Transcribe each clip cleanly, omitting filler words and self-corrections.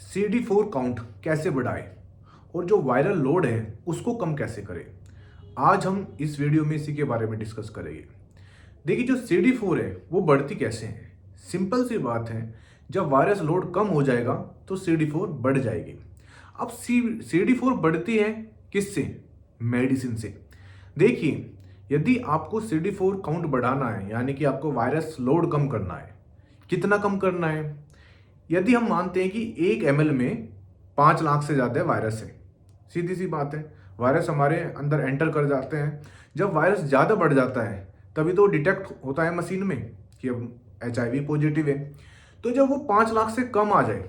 CD4 count कैसे बढ़ाएं और जो वायरल लोड है उसको कम कैसे करें, आज हम इस वीडियो में इसी के बारे में डिस्कस करेंगे। देखिए, जो CD4 है वो बढ़ती कैसे है। सिंपल सी बात है, जब वायरस लोड कम हो जाएगा तो CD4 बढ़ जाएगी। अब CD4 बढ़ती है किससे? मेडिसिन से। देखिए, यदि आपको CD4 काउंट बढ़ाना है, यानी कि आपको वायरस लोड कम करना है, कितना कम करना है? यदि हम मानते हैं कि 1 ml में 5 लाख से ज़्यादा वायरस है, सीधी सी बात है, वायरस हमारे अंदर एंटर कर जाते हैं। जब वायरस ज़्यादा बढ़ जाता है तभी तो डिटेक्ट होता है मशीन में कि अब HIV पॉजिटिव है। तो जब वो 5 लाख से कम आ जाए,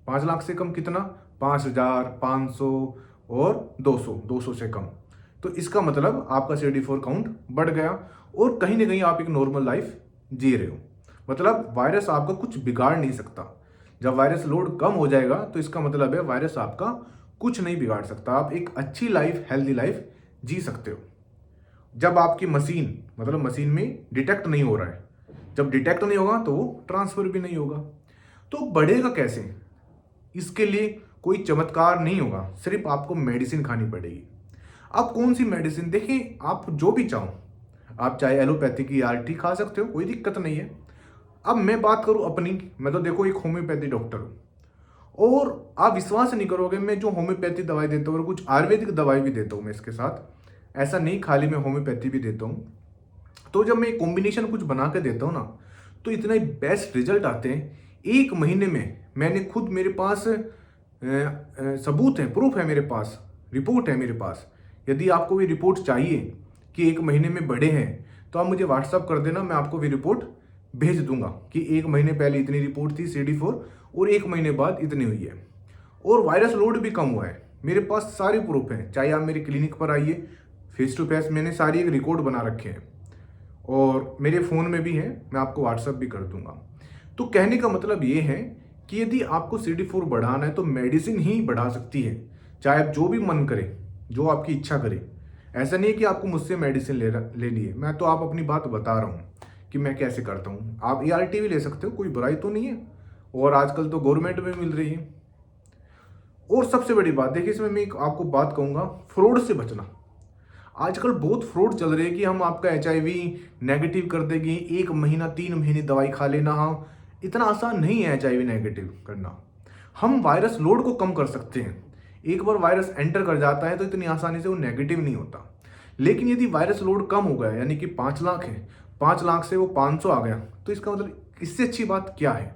5 लाख से कम कितना? 5000, 500 और 200 से कम, तो इसका मतलब आपका CD4 काउंट बढ़ गया और कहीं ना कहीं आप एक नॉर्मल लाइफ जी रहे हो। मतलब वायरस आपका कुछ बिगाड़ नहीं सकता। जब वायरस लोड कम हो जाएगा तो इसका मतलब है वायरस आपका कुछ नहीं बिगाड़ सकता। आप एक अच्छी लाइफ, हेल्दी लाइफ जी सकते हो। जब आपकी मशीन में डिटेक्ट नहीं हो रहा है, जब डिटेक्ट नहीं होगा तो वो ट्रांसफर भी नहीं होगा। तो बढ़ेगा कैसे? इसके लिए कोई चमत्कार नहीं होगा, सिर्फ आपको मेडिसिन खानी पड़ेगी। आप कौन सी मेडिसिन? देखिए, आप जो भी चाहो, आप चाहे एलोपैथी की ART खा सकते हो, कोई दिक्कत नहीं है। अब मैं बात करूं अपनी, मैं तो देखो एक होम्योपैथी डॉक्टर हूं और आप विश्वास नहीं करोगे, मैं जो होम्योपैथी दवाई देता हूँ और कुछ आयुर्वेदिक दवाई भी देता हूँ मैं इसके साथ, ऐसा नहीं खाली मैं होम्योपैथी भी देता हूँ। तो जब मैं कॉम्बिनेशन कुछ बना के देता हूँ ना, तो इतने बेस्ट रिजल्ट आते हैं। 1 महीने में मैंने खुद, मेरे पास सबूत है, प्रूफ है मेरे पास, रिपोर्ट है मेरे पास। यदि आपको भी रिपोर्ट चाहिए कि 1 महीने में बढ़े हैं तो आप मुझे व्हाट्सअप कर देना, मैं आपको भी रिपोर्ट भेज दूंगा कि 1 महीने पहले इतनी रिपोर्ट थी CD4 और 1 महीने बाद इतनी हुई है और वायरस लोड भी कम हुआ है। मेरे पास सारे प्रूफ हैं, चाहे आप मेरे क्लिनिक पर आइए, फेस टू फेस मैंने सारी एक रिकॉर्ड बना रखे हैं और मेरे फ़ोन में भी है, मैं आपको व्हाट्सअप भी कर दूंगा। तो कहने का मतलब ये है कि यदि आपको CD4 बढ़ाना है तो मेडिसिन ही बढ़ा सकती है, चाहे आप जो भी मन करे, जो आपकी इच्छा करे। ऐसा नहीं है कि आपको मुझसे मेडिसिन लेनी है, मैं तो आप अपनी बात बता रहा हूँ कि मैं कैसे करता हूँ। आप ART भी ले सकते हो, कोई बुराई तो नहीं है, और आजकल तो गवर्नमेंट में मिल रही है। और सबसे बड़ी बात देखिए, इसमें मैं एक आपको बात कहूँगा, फ्रॉड से बचना। आजकल बहुत फ्रॉड चल रहे हैं कि हम आपका HIV नेगेटिव कर देंगे, 1 महीना 3 महीने दवाई खा लेना। हाँ, इतना आसान नहीं है HIV नेगेटिव करना। हम वायरस लोड को कम कर सकते हैं। एक बार वायरस एंटर कर जाता है तो इतनी आसानी से वो नेगेटिव नहीं होता। लेकिन यदि वायरस लोड कम हो गया, यानी कि 5 लाख है, 5 लाख से वो 500 आ गया, तो इसका मतलब इससे अच्छी बात क्या है?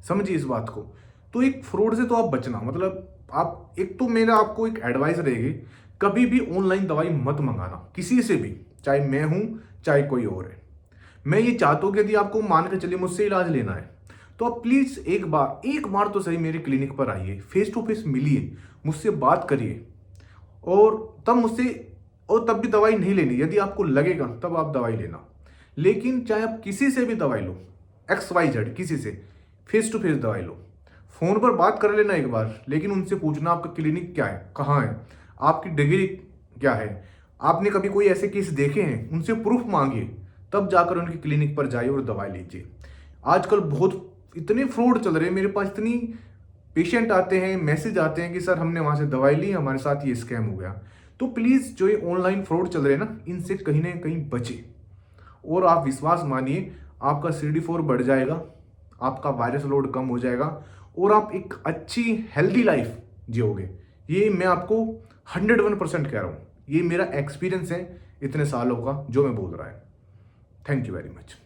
समझिए इस बात को। तो एक फ्रॉड से तो आप बचना, मतलब आप, एक तो मेरा आपको एक एडवाइस रहेगी, कभी भी ऑनलाइन दवाई मत मंगाना किसी से भी, चाहे मैं हूं चाहे कोई और है। मैं ये चाहता हूं कि यदि आपको मान के चलिए मुझसे इलाज लेना है तो आप प्लीज एक बार तो सही मेरे क्लिनिक पर आइए, फेस टू फेस मिलिए, मुझसे बात करिए और तब मुझसे, और तब भी दवाई नहीं लेनी। यदि आपको लगेगा तब आप दवाई लेना। लेकिन चाहे आप किसी से भी दवाई लो, XYZ किसी से, फेस टू फेस दवाई लो। फोन पर बात कर लेना एक बार, लेकिन उनसे पूछना आपका क्लिनिक क्या है, कहाँ है, आपकी डिग्री क्या है, आपने कभी कोई ऐसे केस देखे हैं, उनसे प्रूफ मांगिए, तब जाकर उनकी क्लिनिक पर जाइए और दवाई लीजिए। आजकल बहुत इतने फ्रॉड चल रहे हैं, मेरे पास इतनी पेशेंट आते हैं, मैसेज आते हैं कि सर हमने वहाँ से दवाई ली, हमारे साथ ये स्कैम हो गया। तो प्लीज़ जो ये ऑनलाइन फ्रॉड चल रहे हैं ना, इनसे कहीं ना कहीं बचे और आप विश्वास मानिए, आपका CD4 बढ़ जाएगा, आपका वायरस लोड कम हो जाएगा और आप एक अच्छी हेल्दी लाइफ जियोगे। ये मैं आपको 101% कह रहा हूँ, ये मेरा एक्सपीरियंस है इतने सालों का जो मैं बोल रहा है। Thank you very much.